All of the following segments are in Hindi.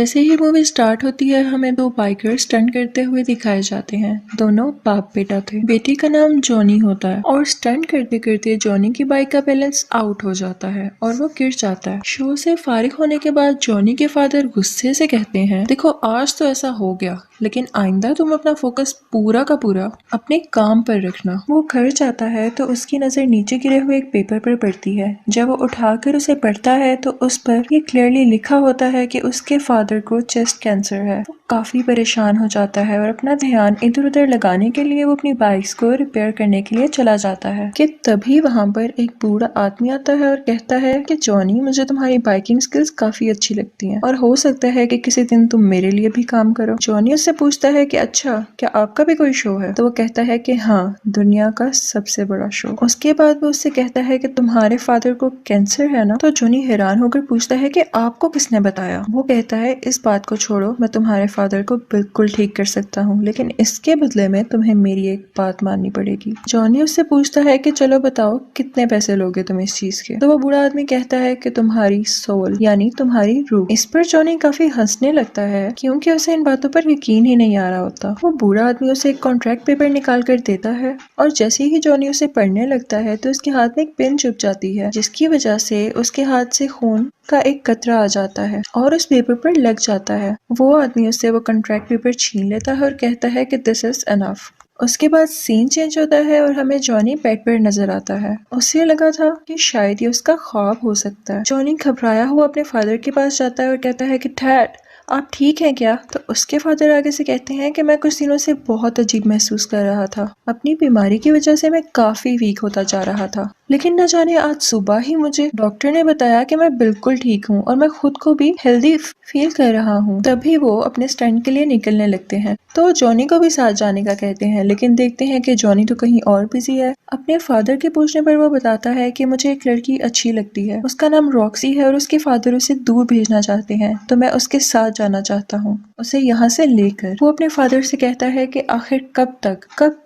जैसे ही मूवी स्टार्ट होती है हमें दो बाइकर्स स्टंट करते हुए दिखाए जाते हैं। दोनों बाप बेटा थे। बेटी का नाम जॉनी होता है और स्टंट करते करते जॉनी की बाइक का बैलेंस आउट हो जाता है और वो गिर जाता है। शो से फारिग होने के बाद जॉनी के फादर गुस्से से कहते हैं, देखो आज तो ऐसा हो गया, लेकिन आइंदा तुम अपना फोकस पूरा का पूरा अपने काम पर रखना। वो घर जाता है तो उसकी नजर नीचे गिरे हुए एक पेपर पर पड़ती है। जब वो उठाकर उसे पढ़ता है तो उस पर ये क्लियरली लिखा होता है कि उसके फादर को चेस्ट कैंसर है। वो काफी परेशान हो जाता है और अपना ध्यान इधर उधर लगाने के लिए वो अपनी बाइक्स को रिपेयर करने के लिए चला जाता है कि तभी वहाँ पर एक बूढ़ा आदमी आता है और कहता है कि जॉनी, मुझे तुम्हारी बाइकिंग स्किल्स काफी अच्छी लगती हैं और हो सकता है कि किसी दिन तुम मेरे लिए भी काम करो। जॉनी उससे पूछता है कि अच्छा, क्या आपका भी कोई शो है? तो वो कहता है कि हाँ, दुनिया का सबसे बड़ा शो। उसके बाद वो उससे कहता है कि तुम्हारे फादर को कैंसर है ना? तो जॉनी हैरान होकर पूछता है कि आपको किसने बताया? वो कहता है, इस बात को छोड़ो, मैं तुम्हारे फादर को बिल्कुल ठीक कर सकता हूँ, लेकिन इसके बदले में तुम्हें मेरी एक बात माननी पड़ेगी। जॉनी उससे पूछता है कि चलो बताओ, कितने पैसे लोगे तुम इस चीज के? तो वो बूढ़ा आदमी कहता है कि तुम्हारी सोल यानी तुम्हारी रूह। इस पर जॉनी काफी हंसने लगता है क्योंकि उसे इन बातों पर यकीन ही नहीं आ रहा होता। वो बूढ़ा आदमी उसे एक कॉन्ट्रैक्ट पेपर निकाल कर देता है और जैसे ही जॉनी उसे पढ़ने लगता है तो उसके हाथ में एक पेन चुभ जाती है, जिसकी वजह से उसके हाथ से खून का एक कतरा आ जाता है और उस पेपर पर लग जाता है। वो आदमी उससे वो कॉन्ट्रैक्ट पेपर छीन लेता है और कहता है कि दिस इज एनफ। उसके बाद सीन चेंज होता है और हमें जॉनी बेड पर नजर आता है। उसे लगा था कि शायद ये उसका ख्वाब हो सकता है। जॉनी घबराया हुआ अपने फादर के पास जाता है और कहता है कि डैड, आप ठीक हैं क्या? तो उसके फादर आगे से कहते हैं कि मैं कुछ दिनों से बहुत अजीब महसूस कर रहा था। अपनी बीमारी की वजह से मैं काफी वीक होता जा रहा था, लेकिन न जाने आज सुबह ही मुझे डॉक्टर ने बताया कि मैं बिल्कुल ठीक हूँ और मैं खुद को भी हेल्दी फील कर रहा हूँ। तभी वो अपने स्टंट के लिए निकलने लगते हैं तो जॉनी को भी साथ जाने का कहते हैं, लेकिन देखते हैं कि जॉनी तो कहीं और बिजी है। अपने फादर के पूछने पर वो बताता है कि मुझे एक लड़की अच्छी लगती है, उसका नाम रॉक्सी है और उसके फादर उसे दूर भेजना चाहते हैं, तो मैं उसके साथ जाना चाहता हूँ, उसे यहाँ से लेकर। वो अपने फादर से कहता है कि आखिर कब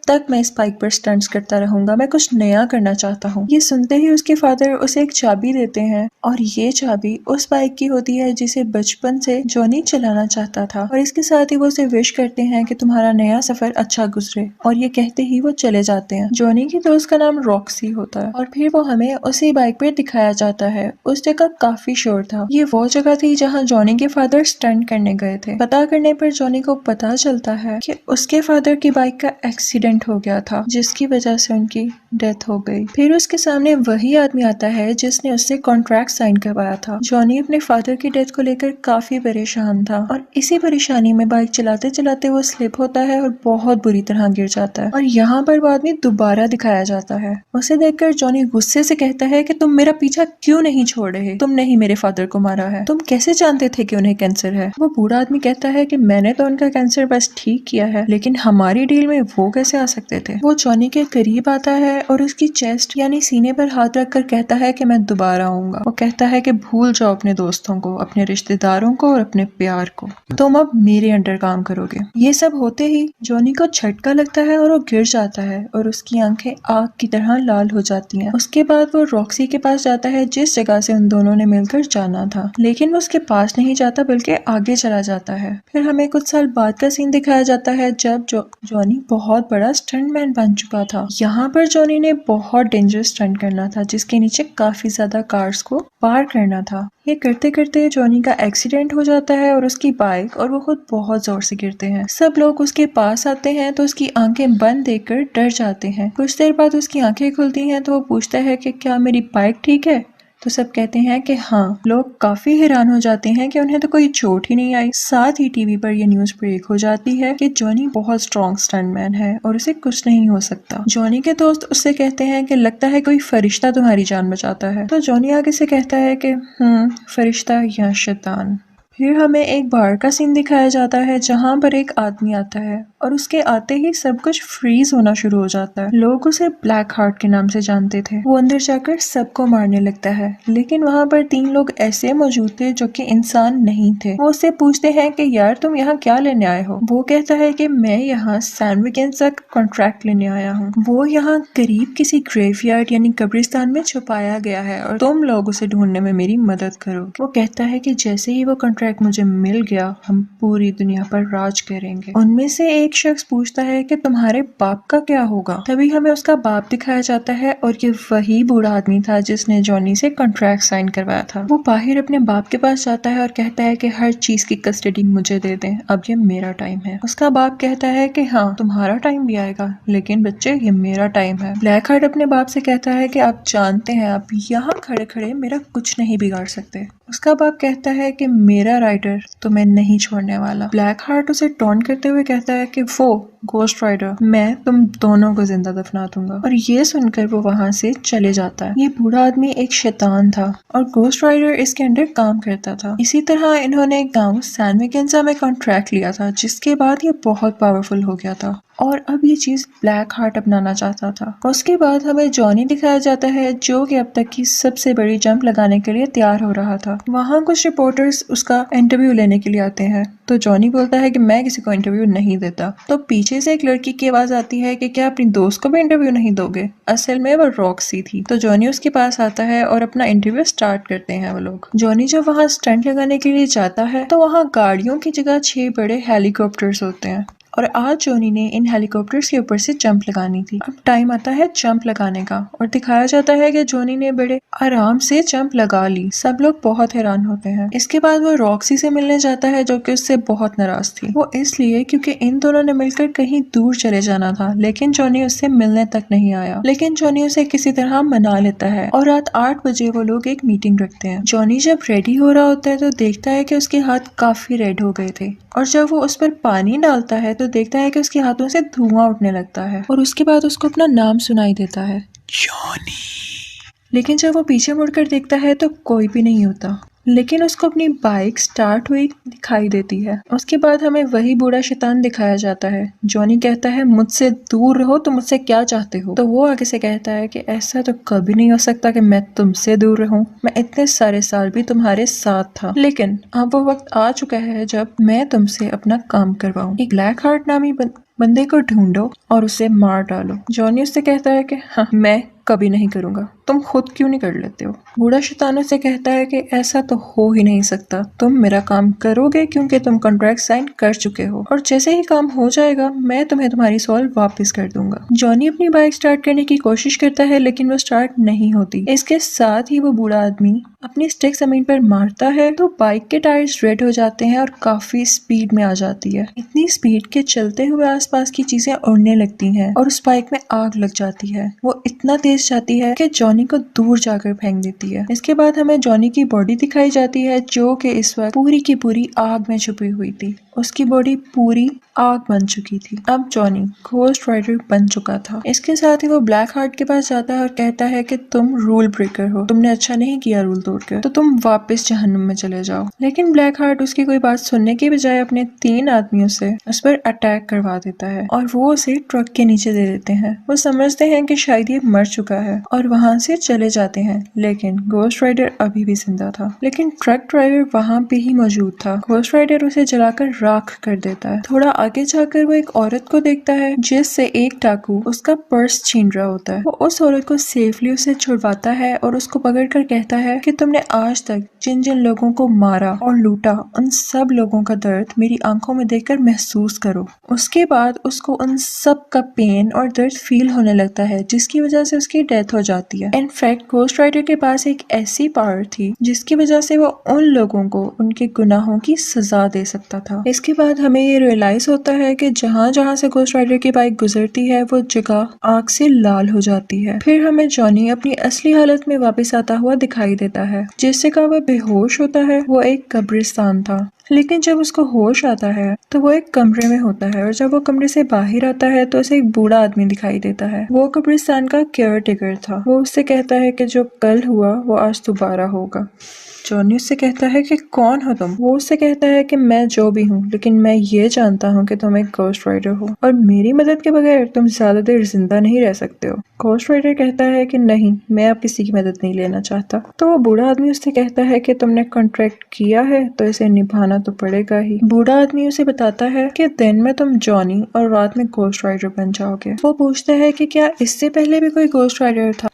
तक मैं इस बाइक पर स्टंट्स करता रहूंगा, मैं कुछ नया करना चाहता हूँ। ये सुनते ही उसके फादर उसे एक चाबी देते हैं और ये चाबी उस बाइक की होती है जिसे बचपन से जॉनी चलाना चाहता था, और इसके साथ ही वो उसे विश करते हैं कि तुम्हारा नया सफर अच्छा गुजरे, और ये कहते ही वो चले जाते हैं। जॉनी की दोस्त का नाम रॉक्सी होता है और फिर वो हमें उसी बाइक पर दिखाया जाता है। उस जगह काफी शोर था। ये वो जगह थी जहाँ जॉनी के फादर स्टंट करने गए थे। पता करने पर जॉनी को पता चलता है कि उसके फादर की बाइक का एक्सीडेंट हो गया था, जिसकी वजह से उनकी डेथ हो गई। फिर उसके सामने वही आदमी आता है जिसने उससे कॉन्ट्रैक्ट साइन करवाया था। जॉनी अपने फादर की डेथ को लेकर काफी परेशान था और इसी परेशानी में बाइक चलाते चलाते वो स्लिप होता है और बहुत बुरी तरह गिर जाता है। और यहाँ पर वो आदमी दोबारा दिखाया जाता है। उसे देखकर जॉनी गुस्से से कहता है कि तुम मेरा पीछा क्यों नहीं छोड़ रहे? तुमने ही मेरे फादर को मारा है। तुम कैसे जानते थे कि उन्हें कैंसर है? वो बूढ़ा आदमी कहता है कि मैंने तो उनका कैंसर बस ठीक किया है, लेकिन हमारी डील में वो कैसे आ सकते थे? वो जॉनी के करीब आता है और उसकी चेस्ट यानी सीने पर हाथ रखकर कहता है कि मैं दोबारा आऊंगा। वो कहता है कि भूल जाओ अपने दोस्तों को, अपने रिश्तेदारों को और अपने प्यार को, तुम अब मेरे अंडर काम करोगे। ये सब होते ही जॉनी को झटका लगता है और वो गिर जाता है और उसकी आंखें आग की तरह लाल हो जाती हैं। उसके बाद वो रॉक्सी के पास जाता है जिस जगह से उन दोनों ने मिलकर जाना था, लेकिन वो उसके पास नहीं जाता बल्कि आगे चला जाता है। फिर हमें कुछ साल बाद का सीन दिखाया जाता है जब जॉनी बहुत बड़ा स्टंटमैन बन चुका था। यहाँ पर जॉनी ने बहुत डेंजरस स्टंट करना था जिसके नीचे काफी ज्यादा कार्स को पार करना था। ये करते करते जॉनी का एक्सीडेंट हो जाता है और उसकी बाइक और वो खुद बहुत जोर से गिरते हैं। सब लोग उसके पास आते हैं तो उसकी आंखें बंद देखकर डर जाते हैं। कुछ देर बाद उसकी आंखें खुलती हैं तो वो पूछता है कि क्या मेरी बाइक ठीक है? तो सब कहते हैं कि हाँ। लोग काफी हैरान हो जाते हैं कि उन्हें तो कोई चोट ही नहीं आई। साथ ही टीवी पर यह न्यूज ब्रेक हो जाती है कि जॉनी बहुत स्ट्रॉन्ग स्टंटमैन है और उसे कुछ नहीं हो सकता। जॉनी के दोस्त उससे कहते हैं कि लगता है कोई फरिश्ता तुम्हारी जान बचाता है। तो जॉनी आगे से कहता है कि फरिश्ता या शैतान। फिर हमें एक बार का सीन दिखाया जाता है जहाँ पर एक आदमी आता है और उसके आते ही सब कुछ फ्रीज होना शुरू हो जाता है। लोग उसे ब्लैक हार्ट के नाम से जानते थे। वो अंदर जाकर सबको मारने लगता है, लेकिन वहाँ पर 3 लोग ऐसे मौजूद थे जो कि इंसान नहीं थे। वो उससे पूछते हैं कि यार तुम यहाँ क्या लेने आए हो? वो कहता है कि मैं यहाँ सैंडविकेंस का कॉन्ट्रैक्ट लेने आया हूँ। वो यहाँ करीब किसी ग्रेवयार्ड यानी कब्रिस्तान में छुपाया गया है और तुम लोग उसे ढूंढने में मेरी मदद करो। वो कहता है कि जैसे ही वो कॉन्ट्रैक्ट कॉन्ट्रैक्ट मुझे मिल गया, हम पूरी दुनिया पर राज करेंगे। उनमें से एक शख्स पूछता है कि तुम्हारे बाप का क्या होगा। तभी हमें उसका बाप दिखाया जाता है और ये वही बूढ़ा आदमी था जिसने जॉनी से कॉन्ट्रैक्ट साइन करवाया था। वो बाहर अपने बाप के पास जाता है और कहता है कि हर चीज की कस्टडी मुझे दे दें, अब ये मेरा टाइम है। उसका बाप कहता है कि हाँ तुम्हारा टाइम भी आएगा, लेकिन बच्चे ये मेरा टाइम है। ब्लैक हार्ट अपने बाप से कहता है कि आप जानते हैं आप यहाँ खड़े खड़े मेरा कुछ नहीं बिगाड़ सकते। उसका बाप कहता है कि मेरा राइडर तुम्हें नहीं छोड़ने वाला। ब्लैक हार्ट उसे टॉन्ट करते हुए कहता है कि वो गोस्ट राइडर, मैं तुम दोनों को जिंदा दफना दूंगा। और ये सुनकर वो वहाँ से चले जाता है। ये बूढ़ा आदमी एक शैतान था और गोस्ट राइडर इसके अंडर काम करता था। इसी तरह इन्होंने एक गाँव सैन विकेंजा में कॉन्ट्रैक्ट लिया था, जिसके बाद ये बहुत पावरफुल हो गया था और अब ये चीज ब्लैक हार्ट अपनाना चाहता था। उसके बाद हमें जॉनी दिखाया जाता है जो कि अब तक की सबसे बड़ी जंप लगाने के लिए तैयार हो रहा था। वहाँ कुछ रिपोर्टर्स उसका इंटरव्यू लेने के लिए आते हैं, तो जॉनी बोलता है कि मैं किसी को इंटरव्यू नहीं देता। तो पीछे से एक लड़की की आवाज आती है कि क्या अपनी दोस्त को भी इंटरव्यू नहीं दोगे। असल में वो रॉक्सी थी। तो जॉनी उसके पास आता है और अपना इंटरव्यू स्टार्ट करते हैं वो लोग। जॉनी जब वहाँ स्टंट लगाने के लिए जाता है तो वहाँ गाड़ियों की जगह 6 बड़े हेलीकॉप्टर्स होते हैं और आज जॉनी ने इन हेलीकॉप्टर्स के ऊपर से जंप लगानी थी। अब टाइम आता है जंप लगाने का और दिखाया जाता है कि जॉनी ने बड़े आराम से जंप लगा ली। सब लोग बहुत हैरान होते हैं। इसके बाद वो रॉक्सी से मिलने जाता है जो कि उससे बहुत नाराज थी। वो इसलिए क्योंकि इन दोनों ने मिलकर कहीं दूर चले जाना था, लेकिन जॉनी उससे मिलने तक नहीं आया। लेकिन जॉनी उसे किसी तरह मना लेता है और रात 8 बजे वो लोग एक मीटिंग रखते हैं। जॉनी जब रेडी हो रहा होता है तो देखता है कि उसके हाथ काफी रेड हो गए थे और जब वो उस पर पानी डालता है तो देखता है कि उसके हाथों से धुआं उठने लगता है और उसके बाद उसको अपना नाम सुनाई देता है, जॉनी। लेकिन जब वो पीछे मुड़कर देखता है तो कोई भी नहीं होता, लेकिन उसको अपनी बाइक स्टार्ट हुई दिखाई देती है। उसके बाद हमें वही बूढ़ा शैतान दिखाया जाता है। जॉनी कहता है मुझसे दूर रहो, तुम मुझसे क्या चाहते हो। तो वो आगे से कहता है कि ऐसा तो कभी नहीं हो सकता कि मैं तुमसे दूर रहूं, मैं इतने सारे साल भी तुम्हारे साथ था, लेकिन अब वो वक्त आ चुका है जब मैं तुमसे अपना काम करवाऊं। एक ब्लैक हार्ट नामी बंदे को ढूंढो और उसे मार डालो। जॉनी उससे कहता है कि हाँ मैं कभी नहीं करूंगा, तुम खुद क्यों नहीं कर लेते हो। बूढ़ा शैतान से कहता है कि ऐसा तो हो ही नहीं सकता, तुम मेरा काम करोगे क्योंकि तुम कॉन्ट्रैक्ट साइन कर चुके हो और जैसे ही काम हो जाएगा मैं तुम्हें तुम्हारी सोल वापस कर दूंगा। जॉनी अपनी बाइक स्टार्ट करने की कोशिश करता है लेकिन वो स्टार्ट नहीं होती। इसके साथ ही वो बूढ़ा आदमी अपनी स्टिक जमीन पर मारता है तो बाइक के टायर्स रेड हो जाते हैं और काफी स्पीड में आ जाती है। इतनी स्पीड के चलते हुए आसपास की चीजें उड़ने लगती हैं और उस बाइक में आग लग जाती है। वो इतना तेज जाती है कि जॉनी को दूर जाकर फेंक देती है। इसके बाद हमें जॉनी की बॉडी दिखाई जाती है जो कि इस वक्त पूरी की पूरी आग में छुपी हुई थी। उसकी बॉडी पूरी आग बन चुकी थी। अब जॉनी घोस्ट राइडर बन चुका था। इसके साथ ही वो ब्लैक हार्ट के पास जाता है और कहता है कि तुम रूल ब्रेकर हो, तुमने अच्छा नहीं किया रूल तोड़कर, तो तुम वापस जहन्नुम में चले जाओ। लेकिन ब्लैक हार्ट उसकी कोई बात सुनने के बजाय अपने 3 आदमियों से उस पर अटैक करवा देता है और वो उसे ट्रक के नीचे दे देते हैं। वो समझते हैं कि शायद ये मर चुका है और वहाँ से चले जाते हैं, लेकिन घोस्ट राइडर अभी भी जिंदा था। लेकिन ट्रक ड्राइवर वहाँ पे ही मौजूद था। घोस्ट राइडर उसे जलाकर राख कर देता है। थोड़ा आगे जाकर वो एक औरत को देखता है जिससे एक डाकू उसका पर्स छीन रहा होता है। वो उस औरत को सेफली उसे छुड़वाता है और उसको पकड़कर कहता है कि तुमने आज तक जिन जिन लोगों को मारा और लूटा उन सब लोगों का दर्द मेरी आंखों में देखकर महसूस करो। उसके बाद उसको उन सब का पेन और दर्द फील होने लगता है जिसकी वजह से उसकी डेथ हो जाती है। इनफैक्ट घोस्ट राइडर के पास एक ऐसी पावर थी जिसकी वजह से वो उन लोगों को उनके गुनाहों की सजा दे सकता था। इसके बाद हमें ये रियलाइज होता है कि जहाँ जहाँ से घोस्ट राइडर की बाइक गुजरती है वो जगह आग से लाल हो जाती है। फिर हमें जॉनी अपनी असली हालत में वापस आता हुआ दिखाई देता है। जिस जगह वह बेहोश होता है वो एक कब्रिस्तान था, लेकिन जब उसको होश आता है तो वो एक कमरे में होता है और जब वो कमरे से बाहर आता है तो उसे एक बूढ़ा आदमी दिखाई देता है। वो कब्रिस्तान का केयर टेकर था। वो उससे कहता है कि जो कल हुआ वो आज दोबारा होगा। जॉनी उससे कहता है कि कौन हो तुम। वो उससे कहता है कि मैं जो भी हूँ, लेकिन मैं ये जानता हूँ कि तुम एक घोस्ट राइडर हो और मेरी मदद के बगैर तुम ज्यादा देर जिंदा नहीं रह सकते हो। घोस्ट राइडर कहता है कि नहीं, मैं अब किसी की मदद नहीं लेना चाहता। तो वो बूढ़ा आदमी उससे कहता है कि तुमने कॉन्ट्रैक्ट किया है तो इसे निभाना तो पड़ेगा ही। बूढ़ा आदमी उसे बताता है कि दिन में तुम जॉनी और रात में घोस्ट राइडर बन जाओगे। वो पूछता है कि क्या इससे पहले भी कोई घोस्ट राइडर था।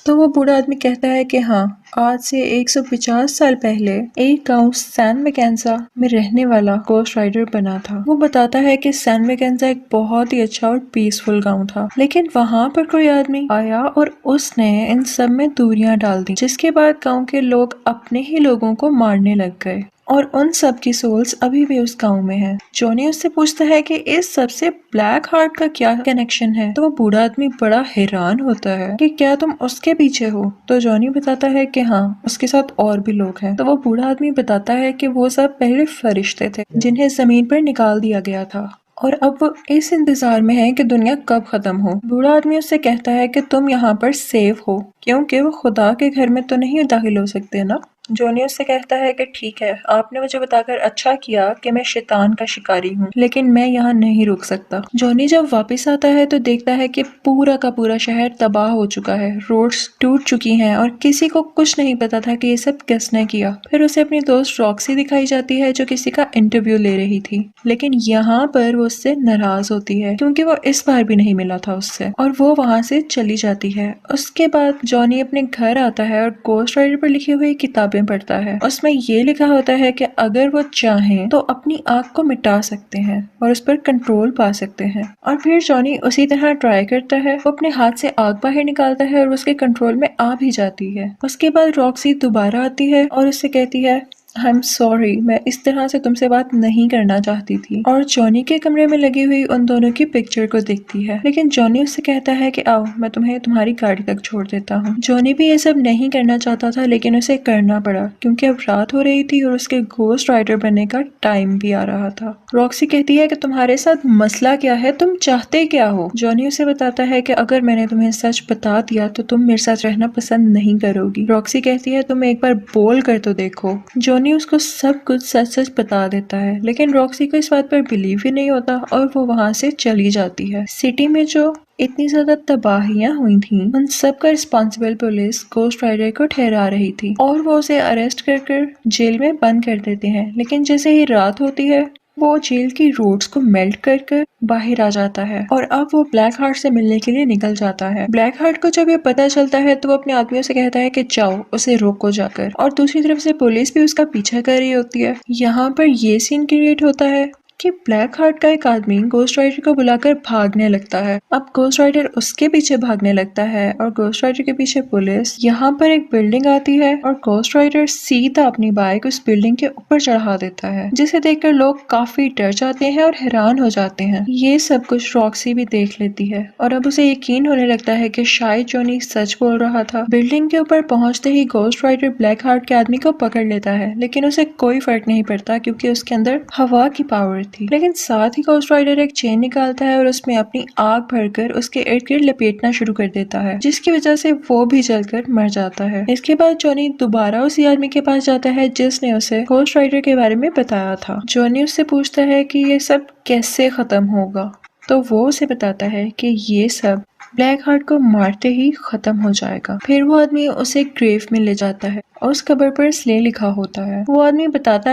तो वो बूढ़ा आदमी कहता है कि हाँ, आज से 150 साल पहले एक गांव सैन मैकेंजा में रहने वाला गोस्ट राइडर बना था। वो बताता है कि सैन मैकेंजा एक बहुत ही अच्छा और पीसफुल गांव था, लेकिन वहाँ पर कोई आदमी आया और उसने इन सब में दूरियां डाल दी, जिसके बाद गांव के लोग अपने ही लोगों को मारने लग गए और उन सब की सोल्स अभी भी उस गांव में है। जॉनी उससे पूछता है कि इस सब से ब्लैक हार्ट का क्या कनेक्शन है। तो वो बूढ़ा आदमी बड़ा हैरान होता है कि क्या तुम उसके पीछे हो। तो जॉनी बताता है कि हाँ, उसके साथ और भी लोग हैं। तो वो बूढ़ा आदमी बताता है कि वो सब पहले फरिश्ते थे जिन्हें जमीन पर निकाल दिया गया था और अब वो इस इंतजार में है कि दुनिया कब खत्म हो। बूढ़ा आदमी उससे कहता है कि तुम यहाँ पर सेफ हो क्योंकि वो खुदा के घर में तो नहीं दाखिल हो सकते ना। जॉनी उससे कहता है कि ठीक है, आपने मुझे बताकर अच्छा किया कि मैं शैतान का शिकारी हूँ, लेकिन मैं यहाँ नहीं रुक सकता। जॉनी जब वापस आता है तो देखता है कि पूरा का पूरा शहर तबाह हो चुका है, रोड्स टूट चुकी हैं और किसी को कुछ नहीं पता था कि ये सब किसने किया। फिर उसे अपनी दोस्त रॉक्सी दिखाई जाती है जो किसी का इंटरव्यू ले रही थी, लेकिन यहाँ पर वो उससे नाराज होती है क्योंकि वो इस बार भी नहीं मिला था उससे और वो वहाँ से चली जाती है। उसके बाद जॉनी अपने घर आता है और गोस्ट राइडर पर लिखी हुई किताबें पढ़ता है। उसमें ये लिखा होता है कि अगर वो चाहें तो अपनी आँख को मिटा सकते हैं और उस पर कंट्रोल पा सकते हैं। और फिर जॉनी उसी तरह ट्राई करता है। वो अपने हाथ से आग बाहर निकालता है और उसके कंट्रोल में आ भी जाती है। उसके बाद रॉक्सी दोबारा आती है और उससे कहती है आई एम सॉरी, मैं इस तरह से तुमसे बात नहीं करना चाहती थी। और जॉनी के कमरे में लगी हुई उन दोनों की पिक्चर को देखती है, लेकिन जॉनी उससे कहता है कि आओ मैं तुम्हें तुम्हारी गाड़ी तक छोड़ देता हूँ। जॉनी भी ये सब नहीं करना चाहता था, लेकिन उसे करना पड़ा क्योंकि अब रात हो रही थी और उसके घोस्ट राइडर बनने का टाइम भी आ रहा था। रॉक्सी कहती है कि तुम्हारे साथ मसला क्या है, तुम चाहते क्या हो। जॉनी उसे बताता है कि अगर मैंने तुम्हें सच बता दिया तो तुम मेरे साथ रहना पसंद नहीं करोगी। रॉक्सी कहती है तुम एक बार बोल कर तो देखो। जॉनी उसको सब कुछ सच सच बता देता है, लेकिन रॉक्सी को इस बात पर बिलीव ही नहीं होता और वो वहाँ से चली जाती है। सिटी में जो इतनी ज्यादा तबाहियां हुई थी, उन सब का रिस्पॉन्सिबल पुलिस गोस्ट राइडर को ठहरा रही थी और वो उसे अरेस्ट कर जेल में बंद कर देते हैं। लेकिन जैसे ही रात होती है वो जेल की रोड्स को मेल्ट कर बाहर आ जाता है और अब वो ब्लैक हार्ट से मिलने के लिए निकल जाता है। ब्लैक हार्ट को जब ये पता चलता है तो वो अपने आदमियों से कहता है कि जाओ उसे रोको जाकर, और दूसरी तरफ से पुलिस भी उसका पीछा कर रही होती है। यहाँ पर ये सीन क्रिएट होता है कि ब्लैक हार्ट का एक आदमी गोस्ट राइडर को बुलाकर भागने लगता है। अब गोस्ट राइडर उसके पीछे भागने लगता है और गोस्ट राइडर के पीछे पुलिस। यहाँ पर एक बिल्डिंग आती है और गोस्ट राइडर सीधा अपनी बाइक उस बिल्डिंग के ऊपर चढ़ा देता है, जिसे देखकर लोग काफी डर जाते हैं और हैरान हो जाते हैं। ये सब कुछ रॉक्सी भी देख लेती है और अब उसे यकीन होने लगता है कि शायद जॉनी सच बोल रहा था। बिल्डिंग के ऊपर पहुंचते ही गोस्ट राइडर ब्लैक हार्ट के आदमी को पकड़ लेता है, लेकिन उसे कोई फर्क नहीं पड़ता क्योंकि उसके अंदर हवा की पावर थी। लेकिन साथ ही गोस्ट राइडर एक चेन निकालता है और उसमें अपनी आग भरकर उसके इर्द गिर्द लपेटना शुरू कर देता है, जिसकी वजह से वो भी जलकर मर जाता है। इसके बाद जॉनी दोबारा उसी आदमी के पास जाता है जिसने उसे गोस्ट राइडर के बारे में बताया था। जॉनी उससे पूछता है कि ये सब कैसे खत्म होगा, तो वो उसे बताता है कि ये सब ब्लैक हार्ट को मारते ही खत्म हो जाएगा। फिर वो आदमी उसे ग्रेव में ले जाता है और उस कब्र पर स्ले लिखा होता है। वो आदमी बताता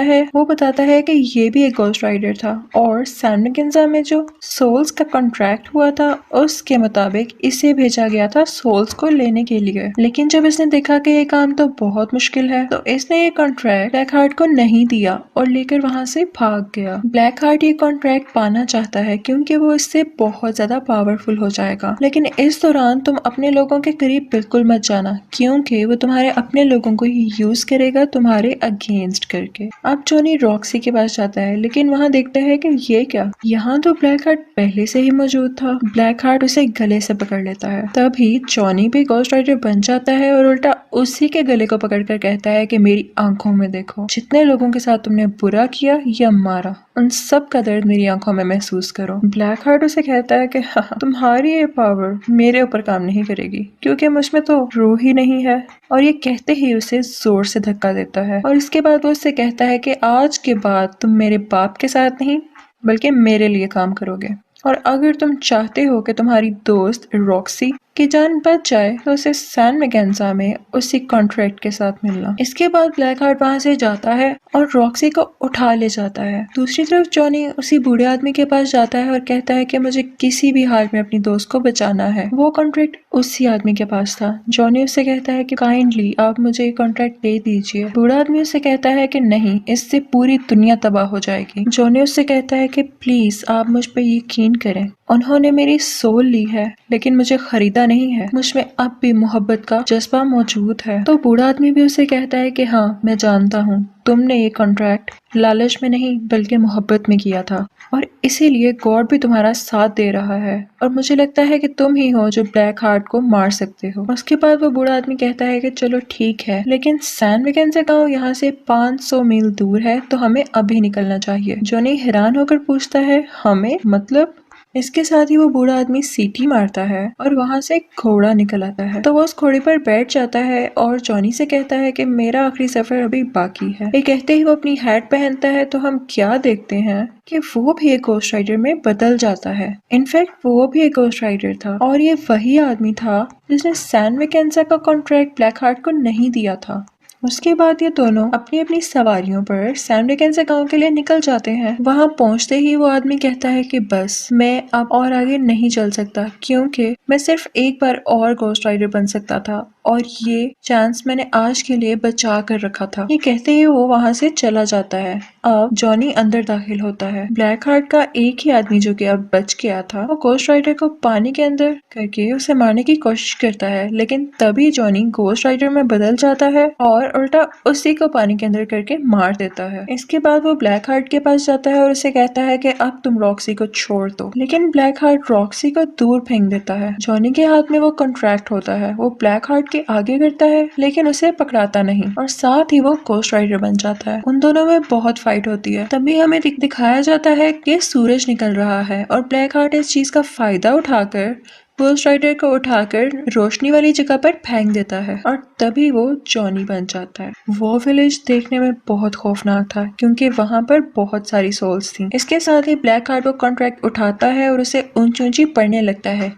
है कि ये भी एक गोस्ट राइडर था और सैन मैकेंजा में जो सोल्स का कॉन्ट्रैक्ट हुआ था उसके मुताबिक इसे भेजा गया था सोल्स को लेने के लिए। लेकिन जब इसने देखा कि ये काम तो बहुत मुश्किल है तो इसने ये कॉन्ट्रैक्ट ब्लैक हार्ट को नहीं दिया और लेकर वहाँ से भाग गया। ब्लैक हार्ट ये कॉन्ट्रैक्ट पाना चाहता है क्योंकि वो इससे बहुत ज्यादा पावरफुल हो जाएगा, लेकिन इस दौरान तुम अपने लोगों के करीब बिल्कुल मत जाना क्योंकि वो तुम्हारे अपने लोगों को ही यूज करेगा तुम्हारे अगेंस्ट करके। अब जॉनी रॉक्सी के पास जाता है, लेकिन वहाँ देखता है कि ये क्या, यहाँ तो ब्लैक हार्ट पहले से ही मौजूद था। ब्लैक हार्ट उसे गले से पकड़ लेता है। तभी जॉनी भी गोस्ट राइडर बन जाता है और उल्टा उसी के गले को पकड़कर कहता है कि मेरी आंखों में देखो, जितने लोगों के साथ तुमने बुरा किया या मारा उन सब का दर्द मेरी आंखों में महसूस करो। ब्लैक हार्ट उसे कहता है कि हाँ, तुम्हारी ये पावर मेरे ऊपर काम नहीं करेगी क्योंकि मुझमें तो रूह ही नहीं है। और ये कहते ही उसे जोर से धक्का देता है और इसके बाद वो उससे कहता है कि आज के बाद तुम मेरे बाप के साथ नहीं बल्कि मेरे लिए काम करोगे, और अगर तुम चाहते हो कि तुम्हारी दोस्त रॉक्सी कि जान बच जाए तो उसे सैन मैकेन्जा में उसी कॉन्ट्रैक्ट के साथ मिलना। इसके बाद ब्लैक हार्ट वहाँ से जाता है और रॉक्सी को उठा ले जाता है। दूसरी तरफ जॉनी उसी बूढ़े आदमी के पास जाता है और कहता है कि मुझे किसी भी हाल में अपनी दोस्त को बचाना है। वो कॉन्ट्रैक्ट उसी आदमी के पास था। जॉनी उससे कहता है कि काइंडली आप मुझे ये कॉन्ट्रैक्ट दे दीजिए। बूढ़ा आदमी उससे कहता है कि नहीं, इससे पूरी दुनिया तबाह हो जाएगी। जॉनी उससे कहता है कि प्लीज आप मुझ पर यकीन करें, उन्होंने मेरी सोल ली है लेकिन मुझे खरीदा नहीं है। मुझ में अब भी मोहब्बत का जज्बा मौजूद है। तो बूढ़ा आदमी भी उसे कहता है कि हाँ मैं जानता हूँ, तुमने ये कॉन्ट्रैक्ट लालच में नहीं बल्कि मोहब्बत में किया था और इसीलिए गॉड भी तुम्हारा साथ दे रहा है और मुझे लगता है कि तुम ही हो जो ब्लैक हार्ट को मार सकते हो। उसके बाद वो बूढ़ा आदमी कहता है कि चलो ठीक है, लेकिन सैन मैकेन्जा गांव यहाँ से 500 मील दूर है तो हमें अभी निकलना चाहिए। जॉनी हैरान होकर पूछता है हमें मतलब? इसके साथ ही वो बूढ़ा आदमी सीटी मारता है और वहाँ से एक घोड़ा निकल आता है। तो वो उस घोड़े पर बैठ जाता है और जॉनी से कहता है कि मेरा आखिरी सफर अभी बाकी है। ये कहते ही वो अपनी हैट पहनता है तो हम क्या देखते हैं कि वो भी एक घोस्ट राइडर में बदल जाता है। इनफैक्ट वो भी एक घोस्ट राइडर था और ये वही आदमी था जिसने सैन मैकेन्जा का कॉन्ट्रैक्ट ब्लैक हार्ट को नहीं दिया था। उसके बाद ये दोनों अपनी अपनी सवारियों पर सैन मैकेन्जा गांव के लिए निकल जाते हैं। वहां पहुंचते ही वो आदमी कहता है कि बस मैं अब और आगे नहीं चल सकता क्योंकि मैं सिर्फ एक बार और घोस्ट राइडर बन सकता था और ये चांस मैंने आज के लिए बचा कर रखा था। ये कहते ही वो वहां से चला जाता है। अब जॉनी अंदर दाखिल होता है। ब्लैक हार्ट का एक ही आदमी जो कि अब बच गया था वो घोस्ट राइडर को पानी के अंदर करके उसे मारने की कोशिश करता है, लेकिन तभी जॉनी घोस्ट राइडर में बदल जाता है और उल्टा उसी को पानी के अंदर करके मार देता है। इसके बाद वो ब्लैक हार्ट के पास जाता है और उसे कहता है कि अब तुम रॉक्सी को छोड़ दो, लेकिन ब्लैक हार्ट रॉक्सी को दूर फेंक देता है। जॉनी के हाथ में वो कॉन्ट्रैक्ट होता है। वो ब्लैक हार्ट के आगे करता है लेकिन उसे पकड़ाता नहीं और साथ ही वो घोस्ट राइडर बन जाता है। उन दोनों में बहुत फाइट होती है। तभी हमें दिखाया जाता है कि सूरज निकल रहा है और ब्लैक हार्ट इस चीज का फायदा उठाकर घोस्ट राइडर को उठाकर रोशनी वाली जगह पर फेंक देता है और तभी वो जॉनी बन जाता है। वो विलेज देखने में बहुत खौफनाक था क्योंकि वहाँ पर बहुत सारी सोल्स थी। इसके साथ ही ब्लैक हार्ट वो कॉन्ट्रैक्ट उठाता है और उसे ऊंची ऊंची पड़ने लगता है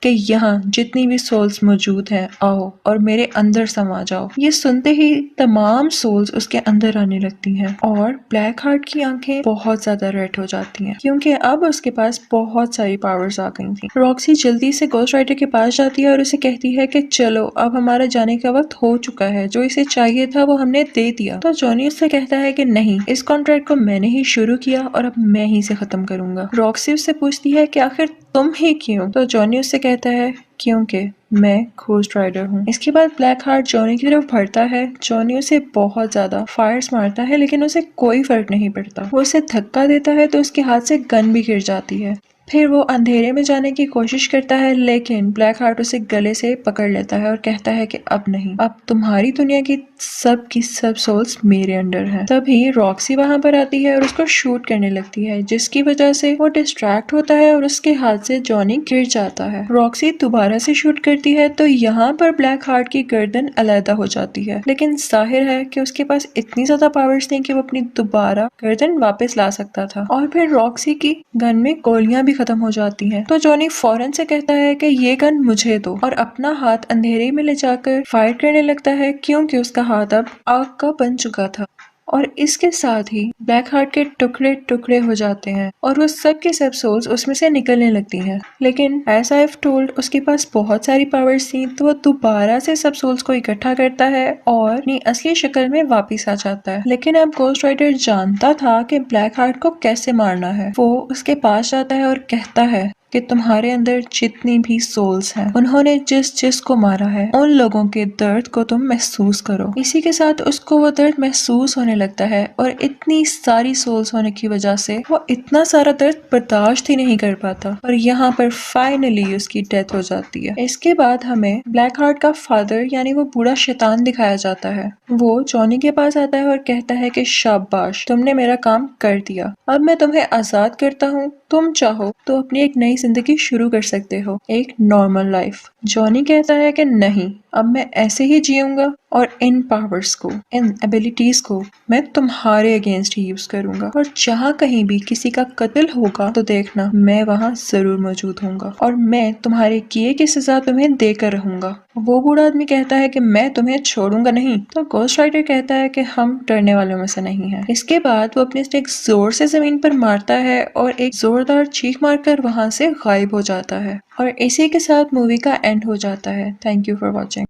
कि यहाँ जितनी भी सोल्स मौजूद हैं आओ और मेरे अंदर समा जाओ। ये सुनते ही तमाम सोल्स उसके अंदर आने लगती हैं और ब्लैक हार्ट की आंखें बहुत ज्यादा रेड हो जाती हैं क्योंकि अब उसके पास बहुत सारी पावर्स आ गई थी। रॉक्सी जल्दी से घोस्ट राइडर के पास जाती है और उसे कहती है कि चलो अब हमारा जाने का वक्त हो चुका है, जो इसे चाहिए था वो हमने दे दिया। तो जॉनी उससे कहता है कि नहीं, इस कॉन्ट्रैक्ट को मैंने ही शुरू किया और अब मैं ही से खत्म करूंगा। रॉक्सी उससे पूछती है कि आखिर तुम ही क्यों? तो जॉनी उससे कहता है क्योंकि मैं घोस्ट राइडर हूँ। इसके बाद ब्लैक हार्ट जॉनी की तरफ बढ़ता है। जॉनी उसे बहुत ज्यादा फायर्स मारता है लेकिन उसे कोई फर्क नहीं पड़ता। वो उसे धक्का देता है तो उसके हाथ से गन भी गिर जाती है। फिर वो अंधेरे में जाने की कोशिश करता है लेकिन ब्लैक हार्ट उसे गले से पकड़ लेता है और कहता है कि अब नहीं, अब तुम्हारी दुनिया की सब सोल्स मेरे अंडर हैं। तभी रॉक्सी वहां पर आती है और उसको शूट करने लगती है जिसकी वजह से वो डिस्ट्रैक्ट होता है और उसके हाथ से जॉनी गिर जाता है। रॉक्सी दोबारा से शूट करती है तो यहाँ पर ब्लैक हार्ट की गर्दन अलहदा हो जाती है, लेकिन जाहिर है कि उसके पास इतनी ज्यादा पावर्स थी कि वो अपनी दोबारा गर्दन वापस ला सकता था। और फिर रॉक्सी की गन में गोलियां भी खत्म हो जाती हैं। तो जॉनी फौरन से कहता है कि ये गन मुझे दो और अपना हाथ अंधेरे में ले जाकर फायर करने लगता है क्योंकि उसका हाथ अब आग का बन चुका था। और इसके साथ ही ब्लैक हार्ट के टुकड़े टुकड़े हो जाते हैं और वो सब के सब सोल्स उसमें से निकलने लगती हैं। लेकिन एज आई हैव टोल्ड उसके पास बहुत सारी पावर्स थी तो वो दोबारा से सब सोल्स को इकट्ठा करता है और अपनी असली शक्ल में वापस आ जाता है। लेकिन अब घोस्ट राइडर जानता था कि ब्लैक हार्ट को कैसे मारना है। वो उसके पास जाता है और कहता है कि तुम्हारे अंदर जितनी भी सोल्स हैं उन्होंने जिस को मारा है उन लोगों के दर्द को तुम महसूस करो। इसी के साथ उसको वो दर्द महसूस होने लगता है और इतनी सारी सोल्स होने की वजह से वो इतना सारा दर्द बर्दाश्त ही नहीं कर पाता और यहाँ पर फाइनली उसकी डेथ हो जाती है। इसके बाद हमें ब्लैक हार्ट का फादर यानी वो बूढ़ा शैतान दिखाया जाता है। वो जॉनी के पास आता है और कहता है कि शाबाश, तुमने मेरा काम कर दिया, अब मैं तुम्हें आजाद करता हूँ, तुम चाहो तो अपनी एक नई जिंदगी शुरू कर सकते हो, एक नॉर्मल लाइफ। जॉनी कहता है कि नहीं, अब मैं ऐसे ही जीऊंगा और इन पावर्स को, इन एबिलिटीज को मैं तुम्हारे अगेंस्ट ही यूज करूंगा और जहाँ कहीं भी किसी का कत्ल होगा तो देखना मैं वहाँ जरूर मौजूद होऊंगा और मैं तुम्हारे किए की सजा तुम्हें देकर रहूंगा। वो बूढ़ा आदमी कहता है कि मैं तुम्हें छोड़ूंगा नहीं, तो गोस्ट राइडर कहता है कि हम डरने वालों में से नहीं हैं। इसके बाद वो अपने स्टिक जोर से जमीन पर मारता है और एक जोरदार चीख मारकर वहां से गायब हो जाता है और इसी के साथ मूवी का एंड हो जाता है। Thank you for watching.